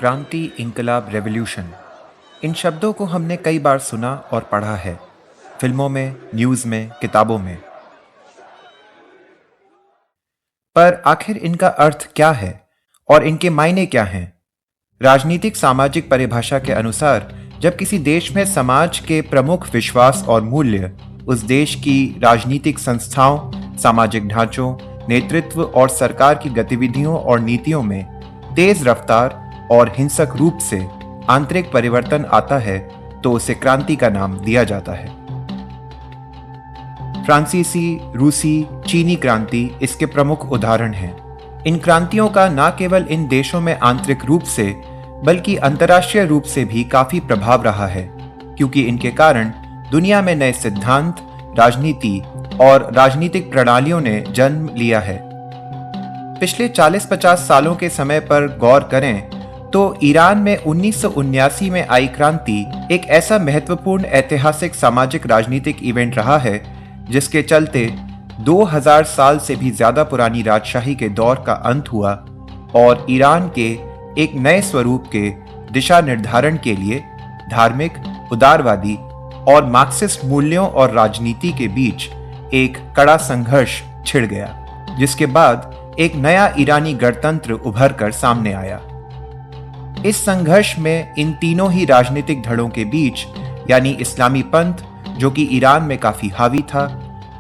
क्रांति, इनकलाब, रेवोल्यूशन, इन शब्दों को हमने कई बार सुना और पढ़ा है, फिल्मों में, न्यूज़ में, किताबों में। पर आखिर इनका अर्थ क्या है और इनके मायने क्या हैं? राजनीतिक सामाजिक परिभाषा के अनुसार जब किसी देश में समाज के प्रमुख विश्वास और मूल्य उस देश की राजनीतिक संस्थाओं, सामाजिक ढांचों, नेतृत्व और सरकार की गतिविधियों और नीतियों में तेज रफ्तार और हिंसक रूप से आंतरिक परिवर्तन आता है तो उसे क्रांति का नाम दिया जाता है। फ्रांसीसी, रूसी, चीनी क्रांति इसके प्रमुख उदाहरण हैं। इन क्रांतियों का न केवल इन देशों में आंतरिक रूप से बल्कि अंतर्राष्ट्रीय रूप से भी काफी प्रभाव रहा है, क्योंकि इनके कारण दुनिया में नए सिद्धांत, राजनीति और राजनीतिक प्रणालियों ने जन्म लिया है। पिछले 40-50 सालों के समय पर गौर करें तो ईरान में 1979 में आई क्रांति एक ऐसा महत्वपूर्ण ऐतिहासिक सामाजिक राजनीतिक इवेंट रहा है जिसके चलते 2000 साल से भी ज्यादा पुरानी राजशाही के दौर का अंत हुआ और ईरान के एक नए स्वरूप के दिशा निर्धारण के लिए धार्मिक, उदारवादी और मार्क्सिस्ट मूल्यों और राजनीति के बीच एक कड़ा संघर्ष छिड़ गया, जिसके बाद एक नया ईरानी गणतंत्र उभर कर सामने आया। इस संघर्ष में इन तीनों ही राजनीतिक धड़ों के बीच यानी इस्लामी पंथ, जो कि ईरान में काफी हावी था,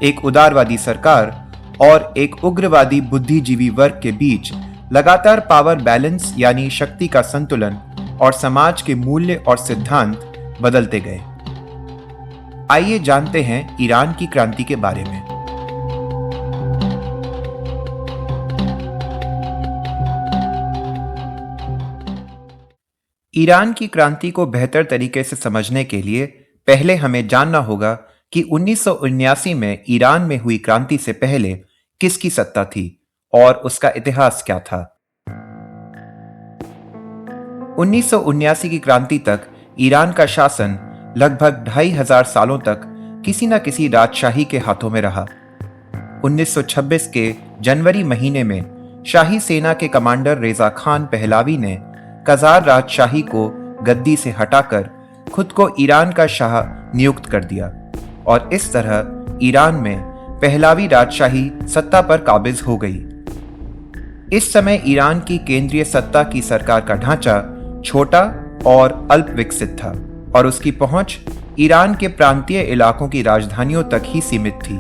एक उदारवादी सरकार और एक उग्रवादी बुद्धिजीवी वर्ग के बीच लगातार पावर बैलेंस यानी शक्ति का संतुलन और समाज के मूल्य और सिद्धांत बदलते गए। आइए जानते हैं ईरान की क्रांति के बारे में। ईरान की क्रांति को बेहतर तरीके से समझने के लिए पहले हमें जानना होगा कि 1979 में ईरान में हुई क्रांति से पहले किसकी सत्ता थी और उसका इतिहास क्या था। 1979 की क्रांति तक ईरान का शासन लगभग 2500 सालों तक किसी न किसी राजशाही के हाथों में रहा। 1926 के जनवरी महीने में शाही सेना के कमांडर रेजा खान पहलावी ने कजार राजशाही को गद्दी से हटाकर खुद को ईरान का शाह नियुक्त कर दिया और इस तरह ईरान में पहलावी राजशाही सत्ता पर काबिज हो गई। इस समय ईरान की केंद्रीय सत्ता की सरकार का ढांचा छोटा और अल्प विकसित था और उसकी पहुंच ईरान के प्रांतीय इलाकों की राजधानियों तक ही सीमित थी।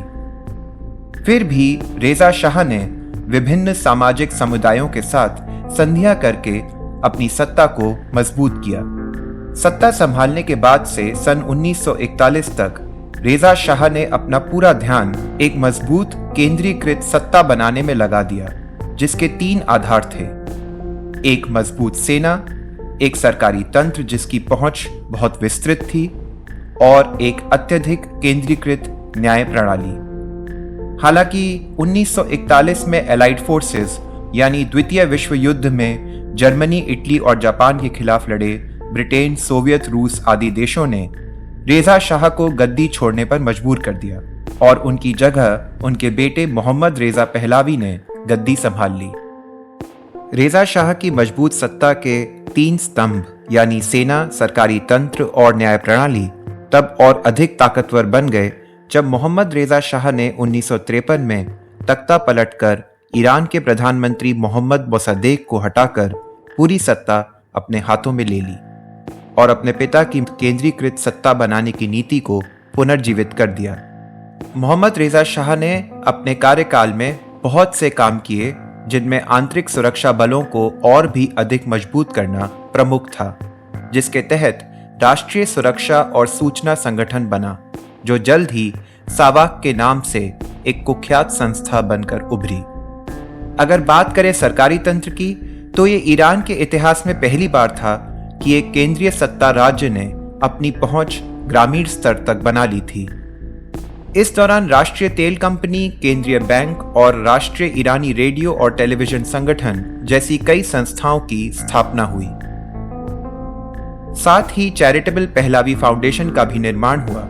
फिर भी रेजा शाह ने विभिन्न सामाजिक समुदायों के साथ संधियां करके अपनी सत्ता को मजबूत किया। सत्ता संभालने के बाद से सन 1941 तक रेजा शाह ने अपना पूरा ध्यान एक मजबूत केंद्रीकृत सत्ता बनाने में लगा दिया, जिसके 3 आधार थे। एक मजबूत सेना, एक सरकारी तंत्र जिसकी पहुंच बहुत विस्तृत थी और एक अत्यधिक केंद्रीकृत न्याय प्रणाली। हालांकि 1941 में एलाइड फोर्सेस यानी द्वितीय विश्व युद्ध में जर्मनी, इटली और जापान के खिलाफ लड़े ब्रिटेन, सोवियत रूस आदि देशों ने रेजा शाह को गद्दी छोड़ने पर मजबूर कर दिया और उनकी जगह उनके बेटे मोहम्मद रेजा पहलावी ने गद्दी संभाल ली। रेजा शाह की मजबूत सत्ता के 3 स्तंभ यानी सेना, सरकारी तंत्र और न्याय प्रणाली तब और अधिक ताकतवर बन गए जब मोहम्मद रेजा शाह ने 1953 में तख्ता पलटकर ईरान के प्रधानमंत्री मोहम्मद मोसद्देक को हटाकर पूरी सत्ता अपने हाथों में ले ली और अपने पिता की केंद्रीकृत सत्ता बनाने की नीति को पुनर्जीवित कर दिया। मोहम्मद रेजा शाह ने अपने कार्यकाल में बहुत से काम किए जिनमें आंतरिक सुरक्षा बलों को और भी अधिक मजबूत करना प्रमुख था, जिसके तहत राष्ट्रीय सुरक्षा और सूचना संगठन बना, जो जल्द ही सावाक के नाम से एक कुख्यात संस्था बनकर उभरी। अगर बात करें सरकारी तंत्र की, तो ये ईरान के इतिहास में पहली बार था कि एक केंद्रीय सत्ता राज्य ने अपनी पहुंच ग्रामीण स्तर तक बना ली थी। इस दौरान राष्ट्रीय तेल कंपनी, केंद्रीय बैंक और राष्ट्रीय ईरानी रेडियो और टेलीविजन संगठन जैसी कई संस्थाओं की स्थापना हुई। साथ ही चैरिटेबल पहलावी फाउंडेशन का भी निर्माण हुआ।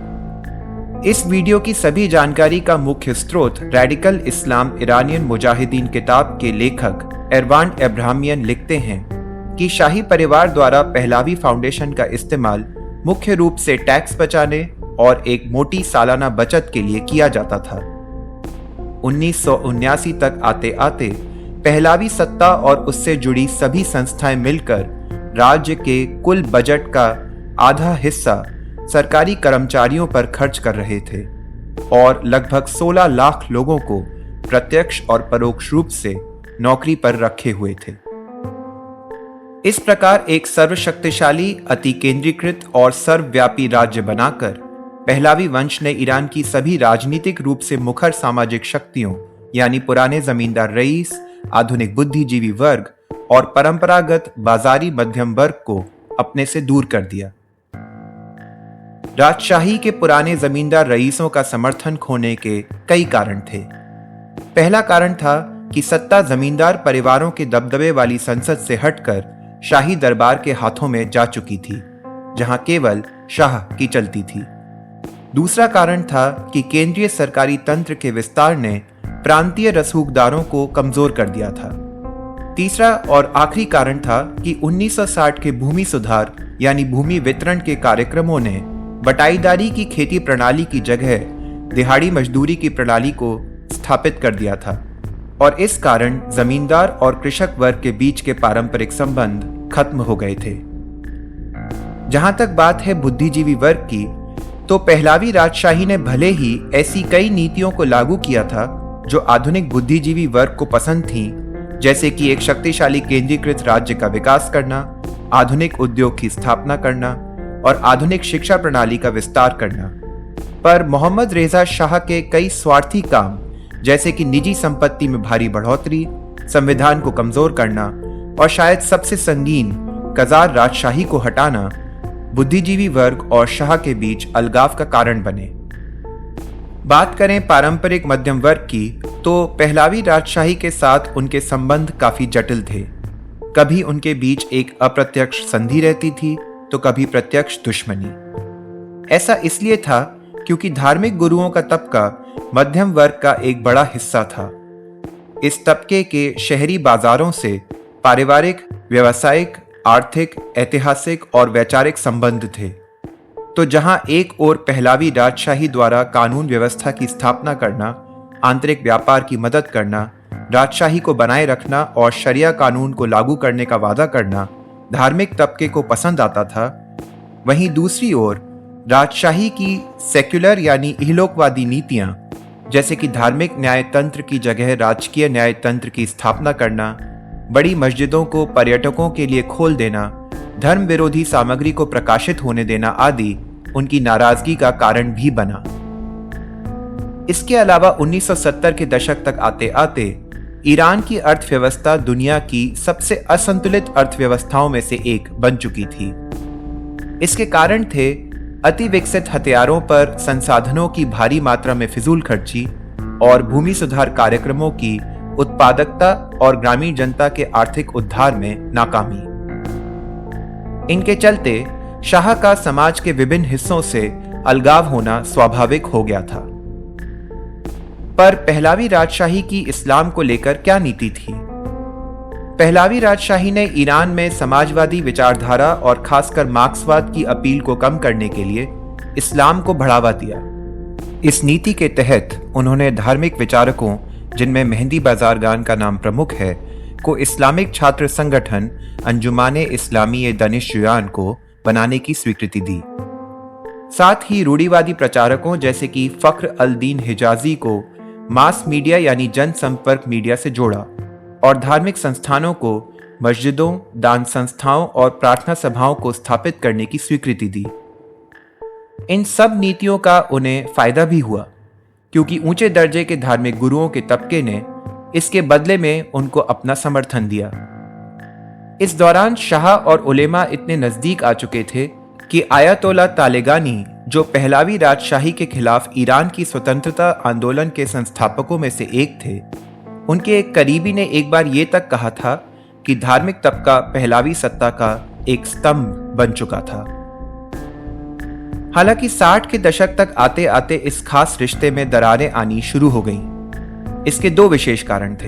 इस वीडियो की सभी जानकारी का मुख्य स्रोत रेडिकल इस्लाम इरानियन मुजाहिदीन किताब के लेखक एरवान अब्राहमियन लिखते हैं कि शाही परिवार द्वारा पहलावी फाउंडेशन का इस्तेमाल मुख्य रूप से टैक्स बचाने और एक मोटी सालाना बचत के लिए किया जाता था। 1979 तक आते आते पहलावी सत्ता और उससे जुड़ी सभी संस्थाएं मिलकर राज्य के कुल बजट का आधा हिस्सा सरकारी कर्मचारियों पर खर्च कर रहे थे और लगभग 16 लाख लोगों को प्रत्यक्ष और परोक्ष रूप से नौकरी पर रखे हुए थे। इस प्रकार एक सर्वशक्तिशाली, अति केंद्रीकृत और सर्वव्यापी राज्य बनाकर पहलावी वंश ने ईरान की सभी राजनीतिक रूप से मुखर सामाजिक शक्तियों यानी पुराने जमींदार रईस, आधुनिक बुद्धिजीवी वर्ग और परंपरागत बाजारी मध्यम वर्ग को अपने से दूर कर दिया। राजशाही के पुराने जमींदार रईसों का समर्थन खोने के कई कारण थे। पहला कारण था कि सत्ता जमींदार परिवारों के दबदबे वाली संसद से हटकर शाही दरबार के हाथों में जा चुकी थी, जहां केवल शाह की चलती थी। दूसरा कारण था कि केंद्रीय सरकारी तंत्र के विस्तार ने प्रांतीय रसूखदारों को कमजोर कर दिया था। तीसरा और आखिरी कारण था कि 1960 के भूमि सुधार यानी भूमि वितरण के कार्यक्रमों ने बटाईदारी की खेती प्रणाली की जगह दिहाड़ी मजदूरी की प्रणाली को स्थापित कर दिया था और इस कारण जमींदार और कृषक वर्ग के बीच के पारंपरिक संबंध खत्म हो गए थे। जहां तक बात है बुद्धिजीवी वर्ग की, तो पहलावी राजशाही ने भले ही ऐसी कई नीतियों को लागू किया था जो आधुनिक बुद्धिजीवी वर्ग को पसंद थीं, जैसे कि एक शक्तिशाली केंद्रीकृत राज्य का विकास करना, आधुनिक उद्योग की स्थापना करना और आधुनिक शिक्षा प्रणाली का विस्तार करना, पर मोहम्मद रेजा शाह के कई स्वार्थी काम जैसे कि निजी संपत्ति में भारी बढ़ोतरी, संविधान को कमजोर करना और शायद सबसे संगीन कजार राजशाही को हटाना बुद्धिजीवी वर्ग और शाह के बीच अलगाव का कारण बने। बात करें पारंपरिक मध्यम वर्ग की, तो पहलावी राजशाही के साथ उनके संबंध काफी जटिल थे। कभी उनके बीच एक अप्रत्यक्ष संधि रहती थी तो कभी प्रत्यक्ष दुश्मनी। ऐसा इसलिए था क्योंकि धार्मिक गुरुओं का तबका मध्यम वर्ग का एक बड़ा हिस्सा था। इस तबके के शहरी बाजारों से पारिवारिक, व्यावसायिक, आर्थिक, ऐतिहासिक और वैचारिक संबंध थे। तो जहां एक ओर पहलावी राजशाही द्वारा कानून व्यवस्था की स्थापना करना, आंतरिक व्यापार की मदद करना, राजशाही को बनाए रखना और शरिया कानून को लागू करने का वादा करना धार्मिक तबके को पसंद आता था, वहीं दूसरी ओर राजशाही की सेक्युलर यानी इहलोकवादी नीतियां, जैसे कि धार्मिक न्याय तंत्र की जगह राजकीय न्याय तंत्र की स्थापना करना, बड़ी मस्जिदों को पर्यटकों के लिए खोल देना, धर्म विरोधी सामग्री को प्रकाशित होने देना आदि उनकी नाराजगी का कारण भी बना। इसके अलावा 1970 के दशक तक आते आते ईरान की अर्थव्यवस्था दुनिया की सबसे असंतुलित अर्थव्यवस्थाओं में से एक बन चुकी थी। इसके कारण थे अति विकसित हथियारों पर संसाधनों की भारी मात्रा में फिजूल खर्ची और भूमि सुधार कार्यक्रमों की उत्पादकता और ग्रामीण जनता के आर्थिक उद्धार में नाकामी। इनके चलते शाह का समाज के विभिन्न हिस्सों से अलगाव होना स्वाभाविक हो गया था। पर पहलावी राजशाही की इस्लाम को लेकर क्या नीति थी? पहलावी राजशाही ने ईरान में समाजवादी विचारधारा और खासकर मार्क्सवाद की अपील को कम करने के लिए इस्लाम को बढ़ावा दिया। इस नीति के तहत उन्होंने धार्मिक विचारकों, जिनमें मेहंदी बाजारगान का नाम प्रमुख है, को इस्लामिक छात्र संगठन अंजुमाने इस्लामी दानिशजुआन को बनाने की स्वीकृति दी। साथ ही रूढ़िवादी प्रचारकों जैसे कि फख्र अल दीन हिजाजी को मास मीडिया यानी जनसंपर्क मीडिया से जोड़ा और धार्मिक संस्थानों को मस्जिदों, दान संस्थाओं और प्रार्थना सभाओं को स्थापित करने की स्वीकृति दी। इन सब नीतियों का उन्हें फायदा भी हुआ, क्योंकि ऊंचे दर्जे के धार्मिक गुरुओं के तबके ने इसके बदले में उनको अपना समर्थन दिया। इस दौरान शाह और उलेमा इतने नजदीक आ चुके थे कि आयतोला तालेगानी, जो पहलावी राजशाही के खिलाफ ईरान की स्वतंत्रता आंदोलन के संस्थापकों में से एक थे, उनके एक करीबी ने एक बार ये तक कहा था कि धार्मिक तबका पहलावी सत्ता का एक स्तंभ बन चुका था। हालांकि 60 के दशक तक आते आते इस खास रिश्ते में दरारें आनी शुरू हो गईं। इसके दो विशेष कारण थे।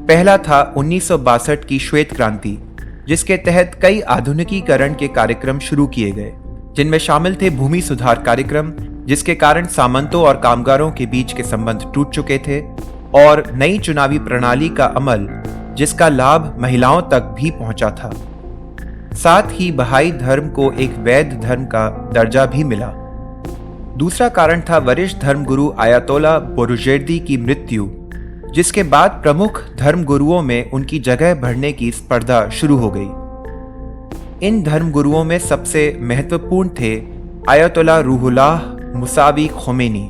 पहला था 1962 की श्वेत क्रांति, जिसके तहत कई आधुनिकीकरण के कार्यक्रम शुरू किए गए, जिनमें शामिल थे भूमि सुधार कार्यक्रम, जिसके कारण सामंतों और कामगारों के बीच के संबंध टूट चुके थे, और नई चुनावी प्रणाली का अमल, जिसका लाभ महिलाओं तक भी पहुंचा था। साथ ही बहाई धर्म को एक वैध धर्म का दर्जा भी मिला। दूसरा कारण था वरिष्ठ धर्मगुरु आयतोला बोरुजेर्दी की मृत्यु, जिसके बाद प्रमुख धर्मगुरुओं में उनकी जगह भरने की स्पर्धा शुरू हो गई। इन धर्मगुरुओं में सबसे महत्वपूर्ण थे आयतोला रूहुल्लाह मुसावी खोमेनी,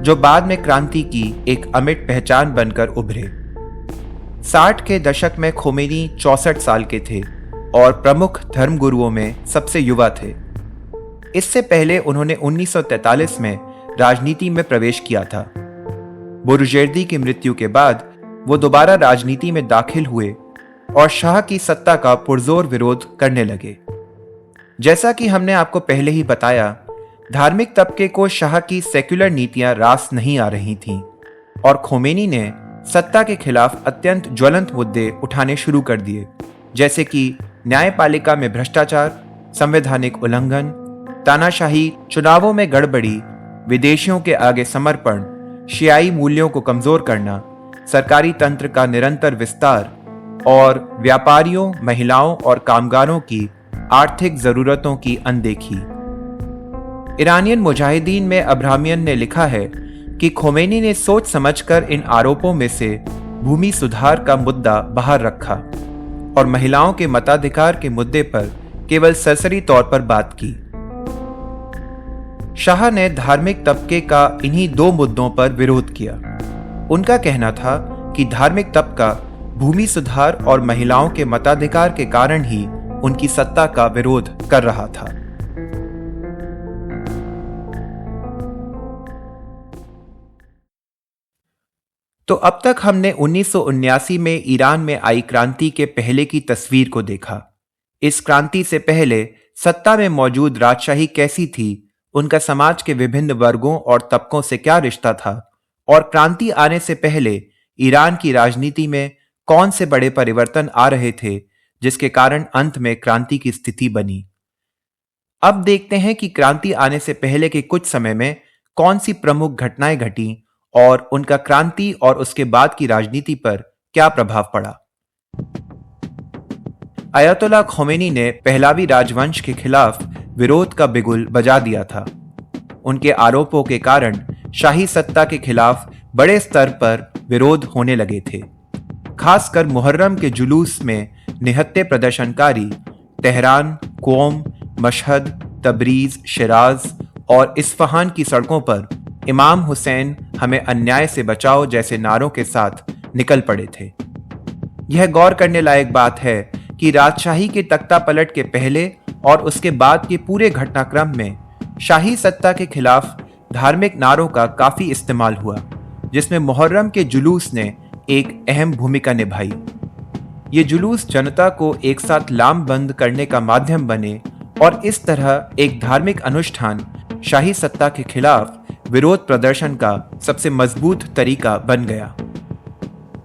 जो बाद में क्रांति की एक अमिट पहचान बनकर उभरे। 60 के दशक में खोमेनी 64 साल के थे और प्रमुख धर्मगुरुओं में सबसे युवा थे। इससे पहले उन्होंने 1943 में राजनीति में प्रवेश किया था। बोरुजेर्दी की मृत्यु के बाद वो दोबारा राजनीति में दाखिल हुए और शाह की सत्ता का पुरजोर विरोध करने लगे। जैसा कि हमने आपको पहले ही बताया, धार्मिक तबके को शाह की सेक्युलर नीतियां रास नहीं आ रही थीं और खोमेनी ने सत्ता के खिलाफ अत्यंत ज्वलंत मुद्दे उठाने शुरू कर दिए, जैसे कि न्यायपालिका में भ्रष्टाचार, संवैधानिक उल्लंघन, तानाशाही, चुनावों में गड़बड़ी, विदेशियों के आगे समर्पण, शियाई मूल्यों को कमजोर करना, सरकारी तंत्र का निरंतर विस्तार और व्यापारियों, महिलाओं और कामगारों की आर्थिक जरूरतों की अनदेखी। ईरानियन मुजाहिदीन में अब्राहमियन ने लिखा है कि खोमेनी ने सोच समझकर इन आरोपों में से भूमि सुधार का मुद्दा बाहर रखा और महिलाओं के मताधिकार के मुद्दे पर केवल सरसरी तौर पर बात की। शाह ने धार्मिक तबके का इन्हीं दो मुद्दों पर विरोध किया। उनका कहना था कि धार्मिक तबका भूमि सुधार और महिलाओं के मताधिकार के कारण ही उनकी सत्ता का विरोध कर रहा था। तो अब तक हमने 1979 में ईरान में आई क्रांति के पहले की तस्वीर को देखा। इस क्रांति से पहले सत्ता में मौजूद राजशाही कैसी थी, उनका समाज के विभिन्न वर्गों और तबकों से क्या रिश्ता था, और क्रांति आने से पहले ईरान की राजनीति में कौन से बड़े परिवर्तन आ रहे थे, जिसके कारण अंत में क्रांति की स्थिति बनी। अब देखते हैं कि क्रांति आने से पहले के कुछ समय में कौन सी प्रमुख घटनाएं घटी और उनका क्रांति और उसके बाद की राजनीति पर क्या प्रभाव पड़ा। अयतोला खोमेनी ने पहलावी राजवंश के खिलाफ विरोध का बिगुल बजा दिया था। उनके आरोपों के कारण शाही सत्ता के खिलाफ बड़े स्तर पर विरोध होने लगे थे। खासकर मुहर्रम के जुलूस में निहत्थे प्रदर्शनकारी तेहरान, कोम, मशहद, तबरीज, शिराज और इस्फहान की सड़कों पर इमाम हुसैन हमें अन्याय से बचाओ जैसे नारों के साथ निकल पड़े थे। यह गौर करने लायक बात है कि राजशाही के तख्ता पलट के पहले और उसके बाद के पूरे घटनाक्रम में शाही सत्ता के खिलाफ धार्मिक नारों का काफी इस्तेमाल हुआ, जिसमें मुहर्रम के जुलूस ने एक अहम भूमिका निभाई। ये जुलूस जनता को एक साथ लामबंद करने का माध्यम बने और इस तरह एक धार्मिक अनुष्ठान शाही सत्ता के खिलाफ विरोध प्रदर्शन का सबसे मजबूत तरीका बन गया।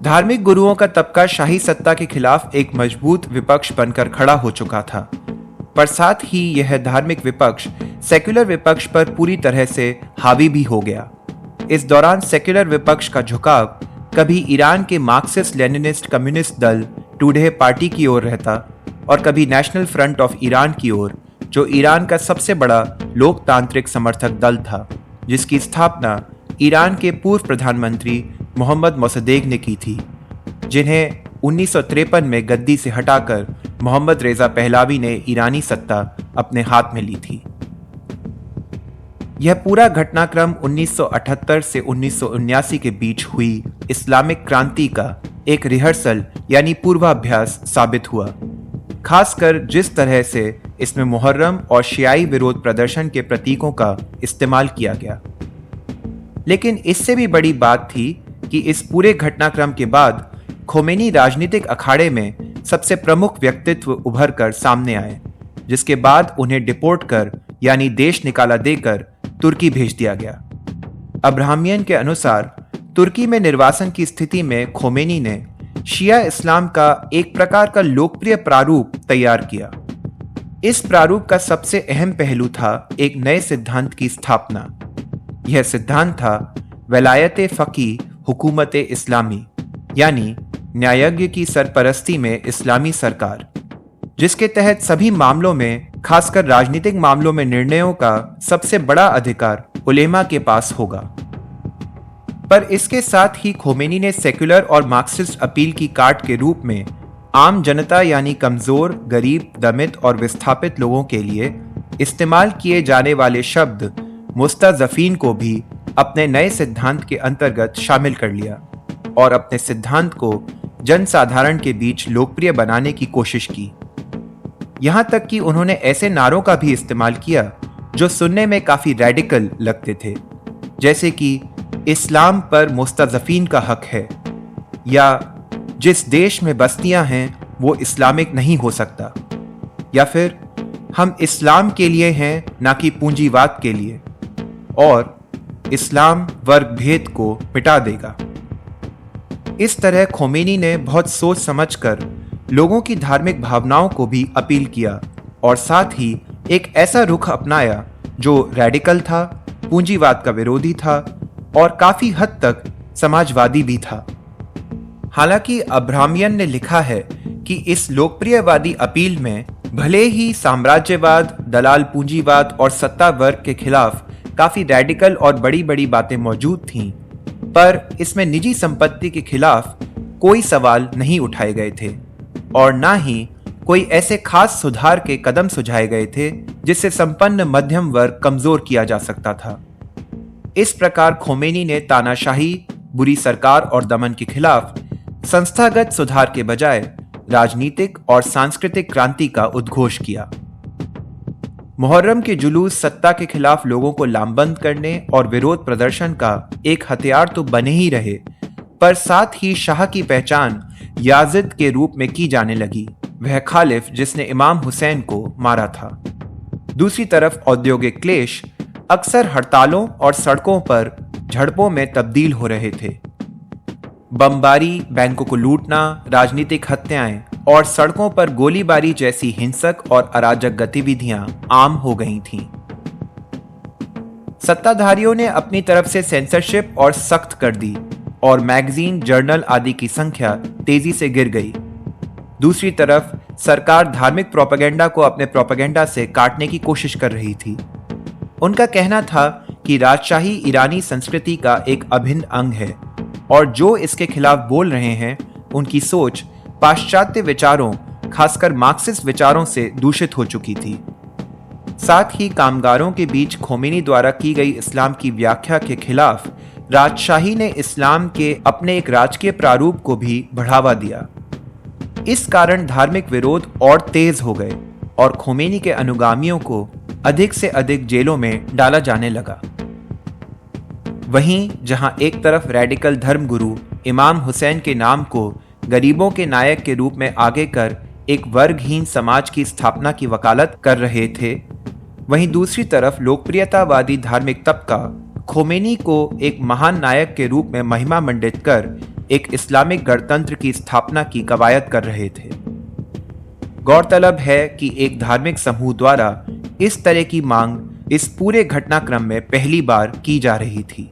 धार्मिक गुरुओं का तबका शाही सत्ता के खिलाफ एक मजबूत विपक्ष बनकर खड़ा हो चुका था, पर साथ ही यह धार्मिक विपक्ष सेक्युलर विपक्ष पर पूरी तरह से हावी भी हो गया। इस दौरान सेक्युलर विपक्ष का झुकाव कभी ईरान के मार्क्सिस्ट लेनिनिस्ट कम्युनिस्ट दल टूडे पार्टी की ओर रहता और कभी नेशनल फ्रंट ऑफ ईरान की ओर, जो ईरान का सबसे बड़ा लोकतांत्रिक समर्थक दल था, जिसकी स्थापना ईरान के पूर्व प्रधानमंत्री मोहम्मद मोसद्देक ने की थी, जिन्हें 1953 में गद्दी से हटाकर मोहम्मद रेजा पहलावी ने ईरानी सत्ता अपने हाथ में ली थी। यह पूरा घटनाक्रम 1978 से 1979 के बीच हुई इस्लामिक क्रांति का एक रिहर्सल यानी पूर्वाभ्यास साबित हुआ, खासकर जिस तरह से इसमें मुहर्रम और शियाई विरोध प्रदर्शन के प्रतीकों का इस्तेमाल किया गया। लेकिन इससे भी बड़ी बात थी कि इस पूरे घटनाक्रम के बाद खोमेनी राजनीतिक अखाड़े में सबसे प्रमुख व्यक्तित्व उभर कर सामने आए, जिसके बाद उन्हें डिपोर्ट कर यानी देश निकाला देकर तुर्की भेज दिया गया। अब्राहमियन के अनुसार तुर्की में निर्वासन की स्थिति में खोमेनी ने शिया इस्लाम का एक प्रकार का लोकप्रिय प्रारूप तैयार किया। इस प्रारूप का सबसे अहम पहलू था एक नए सिद्धांत की स्थापना। यह सिद्धांत था वलायत फ़क़ी हुकूमत इस्लामी, यानी न्यायज्ञ की सरपरस्ती में इस्लामी सरकार, जिसके तहत सभी मामलों में, खासकर राजनीतिक मामलों में निर्णयों का सबसे बड़ा अधिकार उलेमा के पास होगा। पर इसके साथ ही खोमेनी ने सेक्युलर और मार्क्सिस्ट अपील की कार्ड के रूप में आम जनता यानी कमजोर, गरीब, दमित और विस्थापित लोगों के लिए इस्तेमाल किए जाने वाले शब्द मुस्तज़फ़ीन को भी अपने नए सिद्धांत के अंतर्गत शामिल कर लिया और अपने सिद्धांत को जनसाधारण के बीच लोकप्रिय बनाने की कोशिश की। यहां तक कि उन्होंने ऐसे नारों का भी इस्तेमाल किया जो सुनने में काफी रेडिकल लगते थे, जैसे कि इस्लाम पर मुस्तज़फ़ीन का हक है, या जिस देश में बस्तियां हैं वो इस्लामिक नहीं हो सकता, या फिर हम इस्लाम के लिए हैं ना कि पूंजीवाद के लिए, और इस्लाम वर्ग भेद को मिटा देगा। इस तरह खोमेनी ने बहुत सोच समझकर लोगों की धार्मिक भावनाओं को भी अपील किया और साथ ही एक ऐसा रुख अपनाया जो रेडिकल था, पूंजीवाद का विरोधी था और काफी हद तक समाजवादी भी था। हालांकि अब्राहमियन ने लिखा है कि इस लोकप्रियवादी अपील में भले ही साम्राज्यवाद, दलाल पूंजीवाद और सत्ता वर्ग के खिलाफ काफी रेडिकल और बड़ी बड़ी बातें मौजूद थीं, पर इसमें निजी संपत्ति के खिलाफ कोई सवाल नहीं उठाए गए थे और ना ही कोई ऐसे खास सुधार के कदम सुझाए गए थे जिससे संपन्न मध्यम वर्ग कमजोर किया जा सकता था। इस प्रकार खोमेनी ने तानाशाही, बुरी सरकार और दमन के खिलाफ संस्थागत सुधार के बजाय राजनीतिक और सांस्कृतिक क्रांति का उद्घोष किया। मुहर्रम के जुलूस सत्ता के खिलाफ लोगों को लामबंद करने और विरोध प्रदर्शन का एक हथियार तो बने ही रहे, पर साथ ही शाह की पहचान याजिद के रूप में की जाने लगी, वह खालिफ जिसने इमाम हुसैन को मारा था। दूसरी तरफ औद्योगिक क्लेश अक्सर हड़तालों और सड़कों पर झड़पों में तब्दील हो रहे थे। बमबारी, बैंकों को लूटना, राजनीतिक हत्याएं और सड़कों पर गोलीबारी जैसी हिंसक और अराजक गतिविधियां आम हो गई थीं। सत्ताधारियों ने अपनी तरफ से सेंसरशिप और सख्त कर दी और मैगजीन, जर्नल आदि की संख्या तेजी से गिर गई। दूसरी तरफ सरकार धार्मिक प्रोपेगेंडा को अपने प्रोपेगेंडा से काटने की कोशिश कर रही थी। उनका कहना था कि राजशाही ईरानी संस्कृति का एक अभिन्न अंग है और जो इसके खिलाफ बोल रहे हैं उनकी सोच पाश्चात्य विचारों, खासकर मार्क्सिस्ट विचारों से दूषित हो चुकी थी। साथ ही कामगारों के बीच खोमेनी द्वारा की गई इस्लाम की व्याख्या के खिलाफ राजशाही ने इस्लाम के अपने एक राजकीय प्रारूप को भी बढ़ावा दिया। इस कारण धार्मिक विरोध और तेज हो गए और खोमेनी के अनुगामियों को अधिक से अधिक जेलों में डाला जाने लगा। वहीं जहां एक तरफ रेडिकल धर्मगुरु इमाम हुसैन के नाम को गरीबों के नायक के रूप में आगे कर एक वर्गहीन समाज की स्थापना की वकालत कर रहे थे, वहीं दूसरी तरफ लोकप्रियतावादी धार्मिक तबका खोमेनी को एक महान नायक के रूप में महिमा मंडित कर एक इस्लामिक गणतंत्र की स्थापना की कवायद कर रहे थे। गौरतलब है कि एक धार्मिक समूह द्वारा इस तरह की मांग इस पूरे घटनाक्रम में पहली बार की जा रही थी।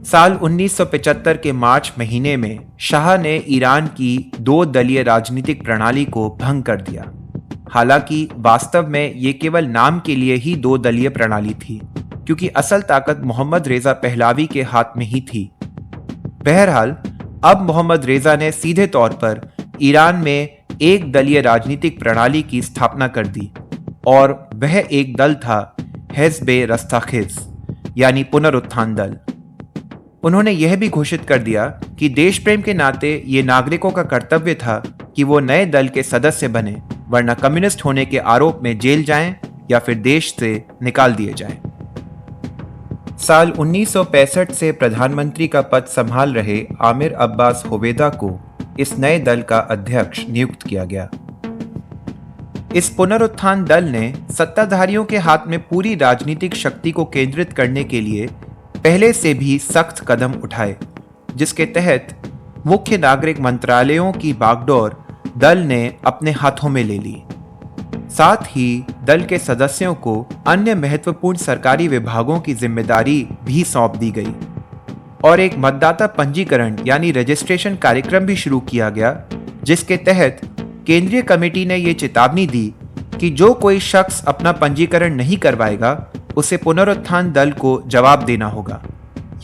साल 1975 के मार्च महीने में शाह ने ईरान की 2 दलीय राजनीतिक प्रणाली को भंग कर दिया। हालांकि वास्तव में ये केवल नाम के लिए ही 2 दलीय प्रणाली थी, क्योंकि असल ताकत मोहम्मद रेजा पहलवी के हाथ में ही थी। बहरहाल अब मोहम्मद रेजा ने सीधे तौर पर ईरान में एक दलीय राजनीतिक प्रणाली की स्थापना कर दी और वह एक दल था हिज़्ब-ए रस्ताखिज़, यानी पुनरुत्थान दल। उन्होंने यह भी घोषित कर दिया कि देश प्रेम के नाते ये नागरिकों का कर्तव्य था कि वो नए दल के सदस्य बने, वरना कम्युनिस्ट होने के आरोप में जेल जाएं या फिर देश से निकाल दिए जाएं। साल 1965 से प्रधानमंत्री का पद संभाल रहे आमिर अब्बास होवेदा को इस नए दल का अध्यक्ष नियुक्त किया गया। इस पुनरुत्थान दल ने सत्ताधारियों के हाथ में पूरी राजनीतिक शक्ति को केंद्रित करने के लिए पहले से भी सख्त कदम उठाए, जिसके तहत मुख्य नागरिक मंत्रालयों की बागडोर दल ने अपने हाथों में ले ली। साथ ही दल के सदस्यों को अन्य महत्वपूर्ण सरकारी विभागों की जिम्मेदारी भी सौंप दी गई और एक मतदाता पंजीकरण यानी रजिस्ट्रेशन कार्यक्रम भी शुरू किया गया, जिसके तहत केंद्रीय कमेटी ने यह चेतावनी दी कि जो कोई शख्स अपना पंजीकरण नहीं करवाएगा उसे पुनरुत्थान दल को जवाब देना होगा।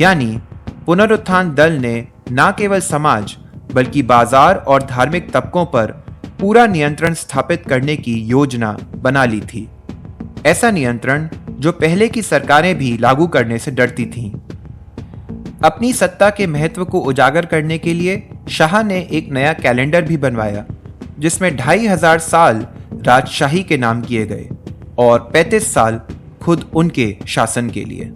यानी पुनरुत्थान दल ने न केवल समाज बल्कि बाजार और धार्मिक तबकों पर पूरा नियंत्रण स्थापित करने की योजना बना ली थी। ऐसा नियंत्रण जो पहले की सरकारें भी लागू करने से डरती थीं। अपनी सत्ता के महत्व को उजागर करने के लिए शाह ने एक नया कैलेंडर भी बनवाया, जिसमें 2500 साल राजशाही के नाम किए गए और 35 साल खुद उनके शासन के लिए।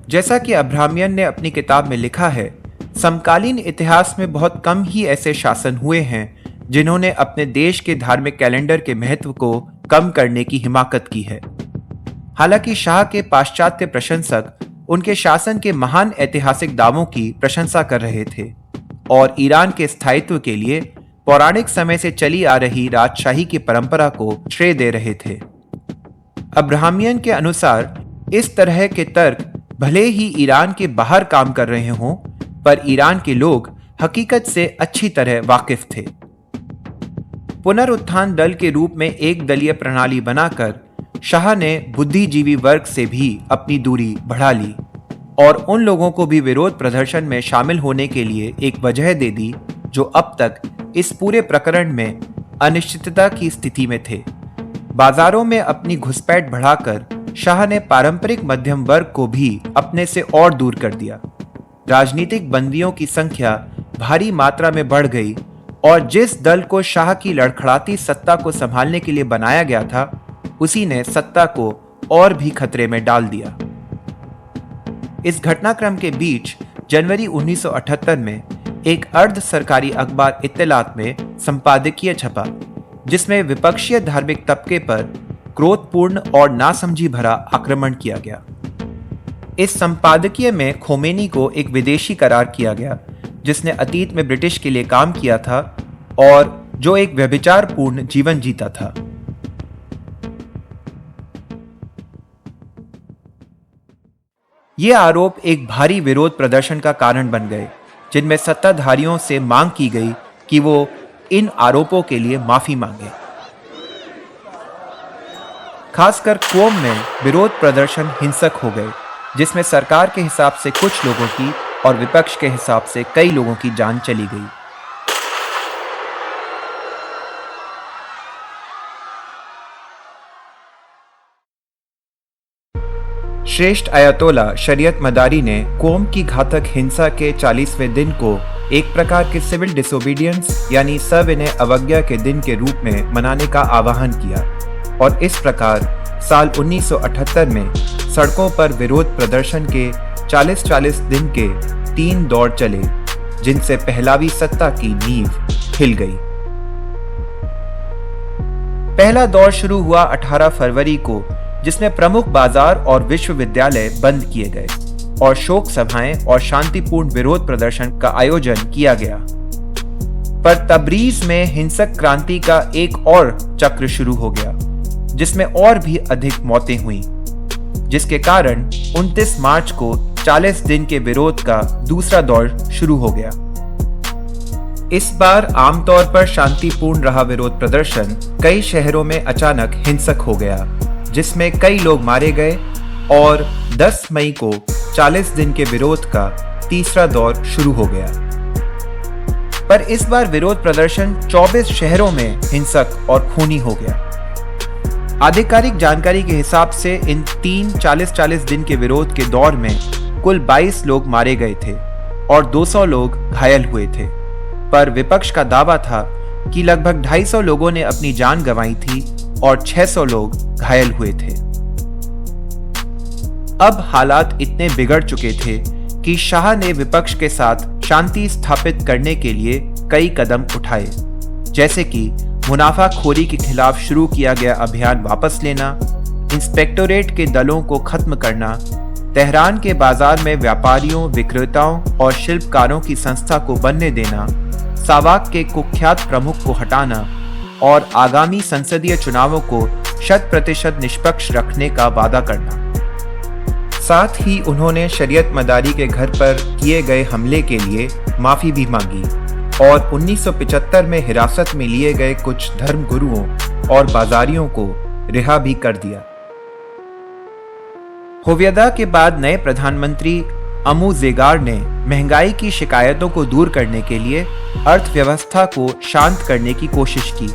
जैसा कि अब्राहमियन ने अपनी किताब में लिखा है, समकालीन इतिहास में बहुत कम ही ऐसे शासन हुए हैं जिन्होंने अपने देश के धार्मिक कैलेंडर के महत्व को कम करने की हिमाकत की है। हालांकि शाह के पाश्चात्य प्रशंसक उनके शासन के महान ऐतिहासिक दावों की प्रशंसा कर रहे थे और ईरान के स्थायित्व के लिए पौराणिक समय से चली आ रही राजशाही की परंपरा को श्रेय दे रहे थे। अब्राहमियन के अनुसार इस तरह के तर्क भले ही ईरान के बाहर काम कर रहे हों, पर ईरान के लोग हकीकत से अच्छी तरह वाकिफ थे। पुनरुत्थान दल के रूप में एक दलीय प्रणाली बनाकर शाह ने बुद्धिजीवी वर्ग से भी अपनी दूरी बढ़ा ली और उन लोगों को भी विरोध प्रदर्शन में शामिल होने के लिए एक वजह दे दी जो अब तक इस पूरे प्रकरण में अनिश्चितता की स्थिति में थे। बाजारों में अपनी घुसपैठ बढ़ाकर शाह ने पारंपरिक मध्यम वर्ग को भी अपने से और दूर कर दिया। राजनीतिक बंदियों की संख्या भारी मात्रा में बढ़ गई और जिस दल को शाह की लड़खड़ाती सत्ता को संभालने के लिए बनाया गया था, उसी ने सत्ता को और भी खतरे में डाल दिया। इस घटनाक्रम के बीच जनवरी 1978 में एक अर्ध सरकारी अखबार इत्तेलात में संपादकीय छपा, जिसमें विपक्षीय धार्मिक तबके पर क्रोधपूर्ण और नासमझी भरा आक्रमण किया गया। इस संपादकीय में खोमेनी को एक विदेशी करार किया गया जिसने अतीत में ब्रिटिश के लिए काम किया था और जो एक व्यभिचारपूर्ण जीवन जीता था। ये आरोप एक भारी विरोध प्रदर्शन का कारण बन गए, जिनमें सत्ताधारियों से मांग की गई कि वो इन आरोपों के लिए माफी मांगे। खासकर कोम में विरोध प्रदर्शन हिंसक हो गए, जिसमें सरकार के हिसाब से कुछ लोगों की और विपक्ष के हिसाब से कई लोगों की जान चली गई। श्रेष्ठ अयतोला शरीयत मदारी ने कोम की घातक हिंसा के 40वें दिन को एक प्रकार के सिविल डिसोबीडियंस यानी सविनय अवज्ञा के दिन के रूप में मनाने का आह्वान किया और इस प्रकार साल 1978 में सड़कों पर विरोध प्रदर्शन के 40-40 दिन के 3 दौर चले, जिनसे पहलावी सत्ता की नींव हिल गई। पहला दौर शुरू हुआ 18 फरवरी को, जिसमें प्रमुख बाजार और विश्वविद्यालय बंद किए गए और शोक सभाएं और शांतिपूर्ण विरोध प्रदर्शन का आयोजन किया गया। पर तबरीज में हिंसक क्रांति का एक और चक्र शुरू हो गया, जिसमें और भी अधिक मौतें हुईं, जिसके कारण 29 मार्च को 40 दिन के विरोध का दूसरा दौर शुरू हो गया। इस बार आमतौर पर शांतिपूर्ण रहा विरोध प्रदर्शन कई शहरों में अचानक हिंसक हो गया, जिसमें कई लोग मारे गए और 10 मई को 40 दिन के विरोध का तीसरा दौर शुरू हो गया। पर इस बार विरोध प्रदर्शन 24 शहरों में हिंसक और खूनी हो गया। आधिकारिक जानकारी के हिसाब से इन 3 40-40 दिन के विरोध के दौर में कुल 22 लोग मारे गए थे और 200 लोग घायल हुए थे। पर विपक्ष का दावा था कि लगभग 250 लोगों ने अपनी जान गंवाई थी और 600 लोग घायल हुए थे। अब हालात इतने बिगड़ चुके थे कि शाह ने विपक्ष के साथ शांति स्थापित करने के लिए कई कदम उठाए, जैसे कि मुनाफाखोरी के खिलाफ शुरू किया गया अभियान वापस लेना, इंस्पेक्टोरेट के दलों को खत्म करना, तेहरान के बाजार में व्यापारियों, विक्रेताओं और शिल्पकारों की संस्था को बनने देना, सावाक के कुख्यात प्रमुख को हटाना और आगामी संसदीय चुनावों को 100% निष्पक्ष रखने का वादा करना। साथ ही उन्होंने शरीयत मदारी के घर पर किए गए हमले के लिए माफी भी मांगी और 1975 में हिरासत में लिए गए कुछ धर्मगुरुओं और बाजारियों को रिहा भी कर दिया। होवियदा के बाद नए प्रधानमंत्री अमू जेगार ने महंगाई की शिकायतों को दूर करने के लिए अर्थव्यवस्था को शांत करने की कोशिश की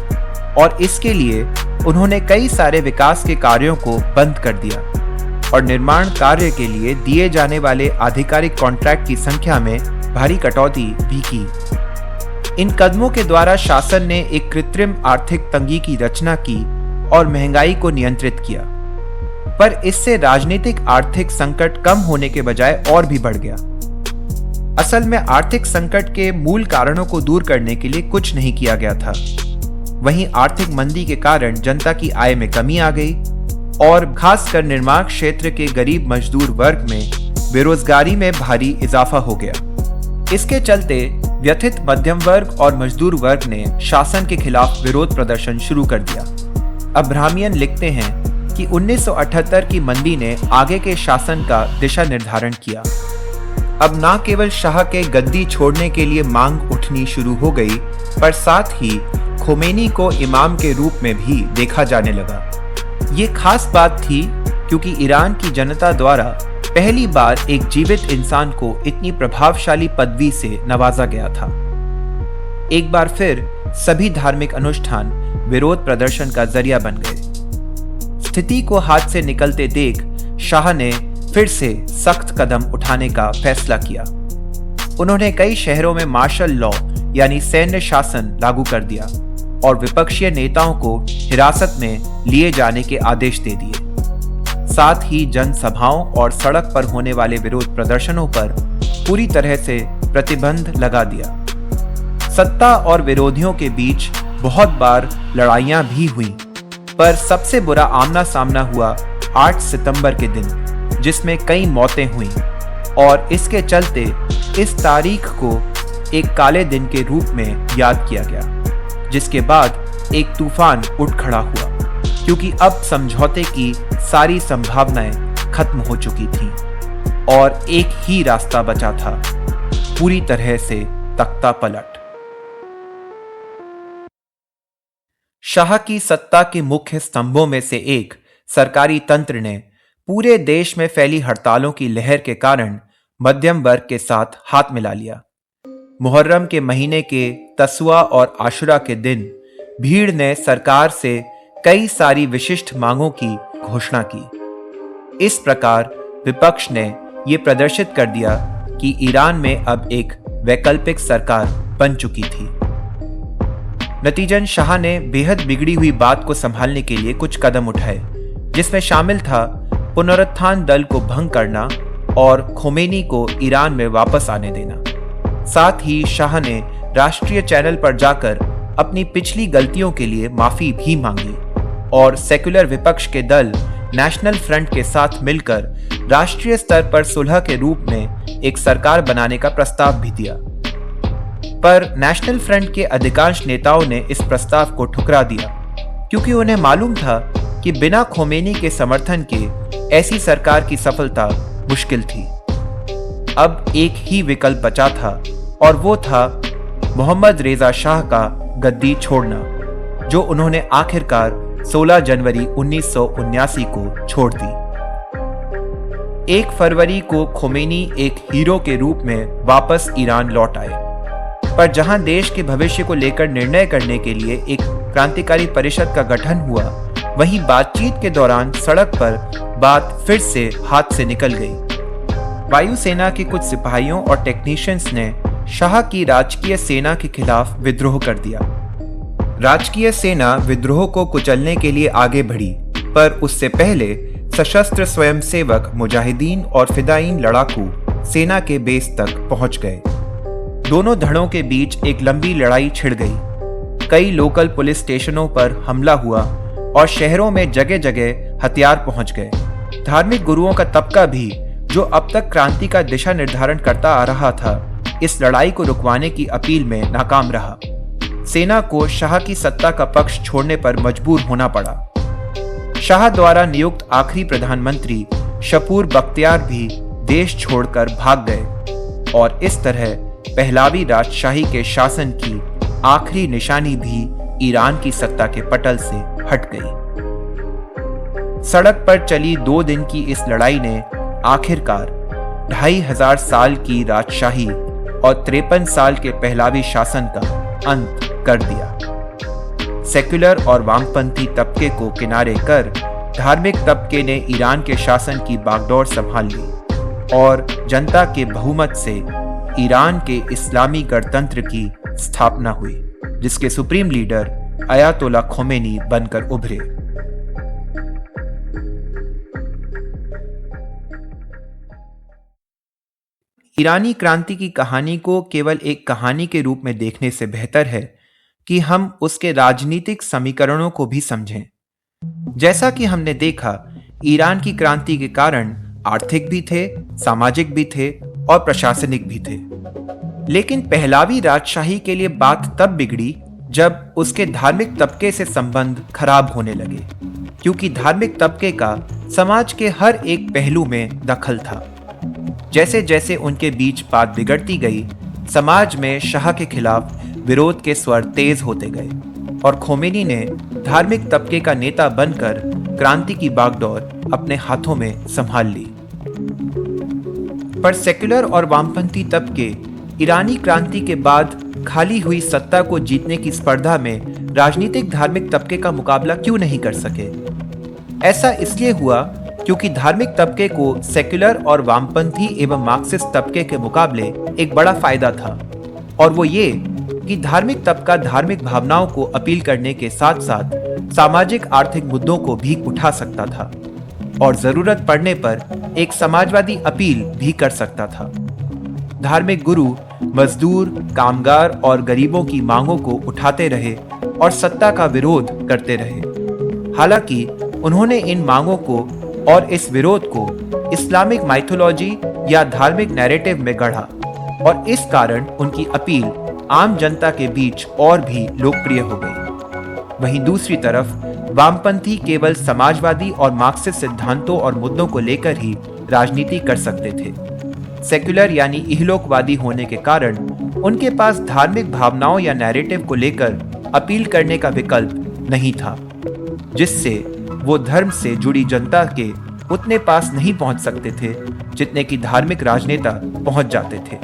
और इसके लिए उन्होंने कई सारे विकास के कार्यों को बंद कर दिया और निर्माण कार्य के लिए दिए जाने वाले आधिकारिक कॉन्ट्रैक्ट की संख्या में भारी कटौती भी की। इन कदमों के द्वारा शासन ने एक कृत्रिम आर्थिक तंगी की रचना की और महंगाई को नियंत्रित किया, पर इससे राजनीतिक आर्थिक संकट कम होने के बजाय और भी बढ़ गया। असल में आर्थिक संकट के मूल कारणों को दूर करने के लिए कुछ नहीं किया गया था। वहीं आर्थिक मंदी के कारण जनता की आय में कमी आ गई और खासकर निर्माण क्षेत्र के गरीब मजदूर वर्ग में बेरोजगारी में भारी इजाफा हो गया। इसके चलते व्यथित मध्यम वर्ग और मजदूर वर्ग ने शासन के खिलाफ विरोध प्रदर्शन शुरू कर दिया। अब्राहमियन लिखते हैं कि 1978 की मंदी ने आगे के शासन का दिशा निर्धारण किया। अब न केवल शाह के गद्दी छोड़ने के लिए मांग उठनी शुरू हो गई, पर साथ ही खोमेनी को इमाम के रूप में भी देखा जाने लगा। ये खास बात थी क्योंकि ईरान की जनता द्वारा पहली बार एक जीवित इंसान को इतनी प्रभावशाली पदवी से नवाजा गया था। एक बार फिर सभी धार्मिक अनुष्ठान विरोध प्रदर्शन का जरिया बन गए। स्थिति को हाथ से निकलते देख शाह ने फिर से सख्त कदम उठाने का फैसला किया। उन्होंने कई शहरों में मार्शल लॉ यानी सैन्य शासन लागू कर दिया और विपक्षी नेताओं को हिरासत में लिए जाने के आदेश दे दिए। साथ ही जनसभाओं और सड़क पर होने वाले विरोध प्रदर्शनों पर पूरी तरह से प्रतिबंध लगा दिया। सत्ता और विरोधियों के बीच बहुत बार लड़ाइयां भी हुई, पर सबसे बुरा आमना सामना हुआ 8 सितंबर के दिन, जिसमें कई मौतें हुईं और इसके चलते इस तारीख को एक काले दिन के रूप में याद किया गया, जिसके बाद एक तूफान उठ खड़ा हुआ क्योंकि अब समझौते की सारी संभावनाएं खत्म हो चुकी थीं और एक ही रास्ता बचा था, पूरी तरह से तख्ता पलट। शाह की सत्ता के मुख्य स्तंभों में से एक सरकारी तंत्र ने पूरे देश में फैली हड़तालों की लहर के कारण मध्यम वर्ग के साथ हाथ मिला लिया। मुहर्रम के महीने के तसुआ और आशुरा के दिन भीड़ ने सरकार से कई सारी विशिष्ट मांगों की घोषणा की। इस प्रकार विपक्ष ने यह प्रदर्शित कर दिया कि ईरान में अब एक वैकल्पिक सरकार बन चुकी थी। नतीजन शाह ने बेहद बिगड़ी हुई बात को संभालने के लिए कुछ कदम उठाए, जिसमें शामिल था पुनरुत्थान दल को भंग करना और खोमेनी को ईरान में वापस आने देना। साथ ही शाह ने राष्ट्रीय चैनल पर जाकर अपनी पिछली गलतियों के लिए माफी भी मांगी और सेक्युलर विपक्ष के दल नेशनल फ्रंट के साथ मिलकर राष्ट्रीय स्तर पर सुलह के रूप में एक सरकार बनाने का प्रस्ताव भी दिया। पर नेशनल फ्रंट के अधिकांश नेताओं ने इस प्रस्ताव को ठुकरा दिया क्योंकि उन्हें मालूम था कि बिना खोमेनी के समर्थन के ऐसी सरकार की सफलता मुश्किल थी। अब एक ही विकल्प बचा था और वो था मोहम्मद रेजा शाह का गद्दी छोड़ना, जो उन्होंने आखिरकार 16 जनवरी 1979 को छोड़ दी। 1 फरवरी को खोमेनी एक हीरो के रूप में वापस ईरान लौट आए, पर जहां देश के भविष्य को लेकर निर्णय करने के लिए एक क्रांतिकारी परिषद का गठन हुआ, वहीं बातचीत के दौरान सड़क पर बात फिर से हाथ से निकल गई। वायुसेना के कुछ सिपाहियों और टेक्नीशियंस ने शाह की राजकीय सेना के खिलाफ विद्रोह कर दिया। राजकीय सेना विद्रोह को कुचलने के लिए आगे बढ़ी, पर उससे पहले सशस्त्र स्वयंसेवक मुजाहिदीन और फिदायीन लड़ाकू सेना के बेस तक पहुंच गए। दोनों धड़ों के बीच एक लंबी लड़ाई छिड़ गई। कई लोकल पुलिस स्टेशनों पर हमला हुआ और शहरों में जगह जगह हथियार पहुंच गए। धार्मिक गुरुओं का तबका भी जो अब तक क्रांति का दिशा निर्धारण करता आ रहा था, इस लड़ाई को रुकवाने की अपील में नाकाम रहा। सेना को शाह की सत्ता का पक्ष छोड़ने पर मजबूर होना पड़ा। शाह द्वारा नियुक्त आखिरी प्रधानमंत्री शपूर बख्तियार भी देश छोड़कर भाग गए और इस तरह पहलावी राजशाही के शासन की आखिरी निशानी भी ईरान की सत्ता के पटल से हट गई। सड़क पर चली 2 दिन की इस लड़ाई ने आखिरकार 2500 साल की राजशाही और 53 साल के पहलावी शासन का अंत कर दिया। सेक्युलर और वामपंथी तबके को किनारे कर धार्मिक तबके ने ईरान के शासन की बागडोर संभाल ली और जनता के बहुमत से ईरान के इस्लामी गणतंत्र की स्थापना हुई, जिसके सुप्रीम लीडर अयातोला खोमेनी बनकर उभरे। ईरानी क्रांति की कहानी को केवल एक कहानी के रूप में देखने से बेहतर है कि हम उसके राजनीतिक समीकरणों को भी समझें। जैसा कि हमने देखा, ईरान की क्रांति के कारण आर्थिक भी थे, सामाजिक भी थे और प्रशासनिक भी थे। लेकिन पहलावी राजशाही के लिए बात तब बिगड़ी जब उसके धार्मिक तबके से संबंध खराब होने लगे, क्योंकि धार्मिक तबके का समाज के हर एक पहलू में दखल था। जैसे जैसे उनके बीच बात बिगड़ती गई, समाज में शाह के खिलाफ विरोध के स्वर तेज होते गए और खोमेनी ने धार्मिक तबके का नेता बनकर क्रांति की बागडोर अपने हाथों में संभाल ली। पर सेक्युलर और वामपंथी तबके ईरानी क्रांति के बाद खाली हुई सत्ता को जीतने की स्पर्धा में राजनीतिक धार्मिक तबके का मुकाबला क्यों नहीं कर सके? ऐसा इसलिए हुआ क्योंकि धार्मिक तबके को सेक्युलर और वामपंथी एवं मार्क्सिस्ट तबके के मुकाबले एक बड़ा फायदा था, और वो ये कि धार्मिक तबका धार्मिक भावनाओं को अपील करने के साथ साथ सामाजिक आर्थिक मुद्दों को भी उठा सकता था और जरूरत पड़ने पर एक समाजवादी अपील भी कर सकता था। धार्मिक गुरु मजदूर, कामगार और गरीबों की मांगों को उठाते रहे और सत्ता का विरोध करते रहे। हालांकि उन्होंने इन मांगों को और इस विरोध को इस्लामिक माइथोलॉजी या धार्मिक नैरेटिव में गढ़ा और इस कारण उनकी अपील आम जनता के बीच और भी लोकप्रिय हो गई। वहीं दूसरी तरफ वामपंथी केवल समाजवादी और मार्क्सिस्ट सिद्धांतों और मुद्दों को लेकर ही राजनीति कर सकते थे। सेक्युलर यानी इहलोकवादी होने के कारण उनके पास धार्मिक भावनाओं या नैरेटिव को लेकर अपील करने का विकल्प नहीं था, जिससे वो धर्म से जुड़ी जनता के उतने पास नहीं पहुंच सकते थे जितने कि धार्मिक राजनेता पहुंच जाते थे।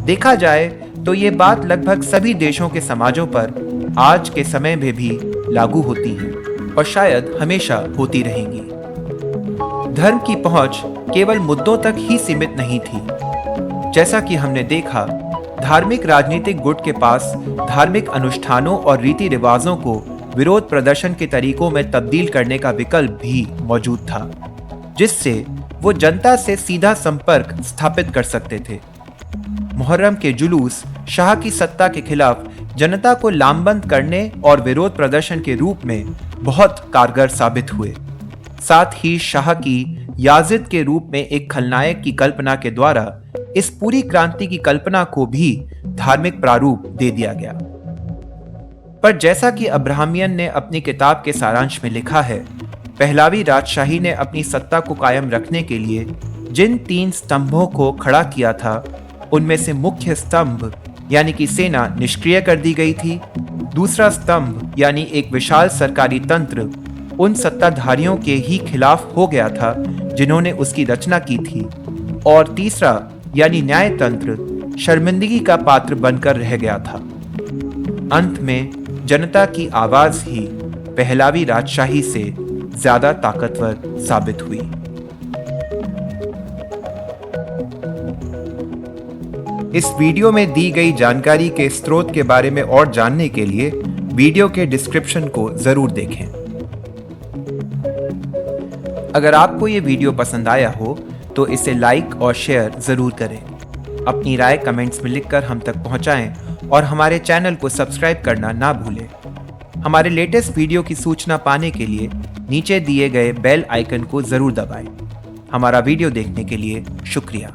देखा जाए तो ये बात लगभग सभी देशों के समाजों पर आज के समय में भी लागू होती है और शायद हमेशा होती रहेंगी। धर्म की पहुंच केवल मुद्दों तक ही सीमित नहीं थी। जैसा कि हमने देखा, धार्मिक राजनीतिक गुट के पास धार्मिक अनुष्ठानों और रीति रिवाजों को विरोध प्रदर्शन के तरीकों में तब्दील करने का विकल्प भी मौजूद था, जिससे वो जनता से सीधा संपर्क स्थापित कर सकते थे। मुहर्रम के जुलूस शाह की सत्ता के खिलाफ जनता को लामबंद करने और विरोध प्रदर्शन के रूप में बहुत कारगर साबित हुए। साथ ही शाह की याजिद के रूप में एक खलनायक की कल्पना के द्वारा इस पूरी क्रांति की कल्पना को भी धार्मिक प्रारूप दे दिया गया। पर जैसा कि अब्राहमियन ने अपनी किताब के सारांश में लिखा है, पहलावी राजशाही ने अपनी सत्ता को कायम रखने के लिए जिन 3 स्तंभों को खड़ा किया था, उनमें से मुख्य स्तंभ यानी कि सेना निष्क्रिय कर दी गई थी। दूसरा स्तंभ यानी एक विशाल सरकारी तंत्र उन सत्ताधारियों के ही खिलाफ हो गया था जिन्होंने उसकी रचना की थी, और तीसरा यानी न्याय तंत्र शर्मिंदगी का पात्र बनकर रह गया था। अंत में जनता की आवाज ही पहलावी राजशाही से ज्यादा ताकतवर साबित हुई। इस वीडियो में दी गई जानकारी के स्रोत के बारे में और जानने के लिए वीडियो के डिस्क्रिप्शन को जरूर देखें। अगर आपको ये वीडियो पसंद आया हो तो इसे लाइक और शेयर जरूर करें। अपनी राय कमेंट्स में लिखकर हम तक पहुंचाएं और हमारे चैनल को सब्सक्राइब करना ना भूलें। हमारे लेटेस्ट वीडियो की सूचना पाने के लिए नीचे दिए गए बेल आइकन को जरूर दबाएं। हमारा वीडियो देखने के लिए शुक्रिया।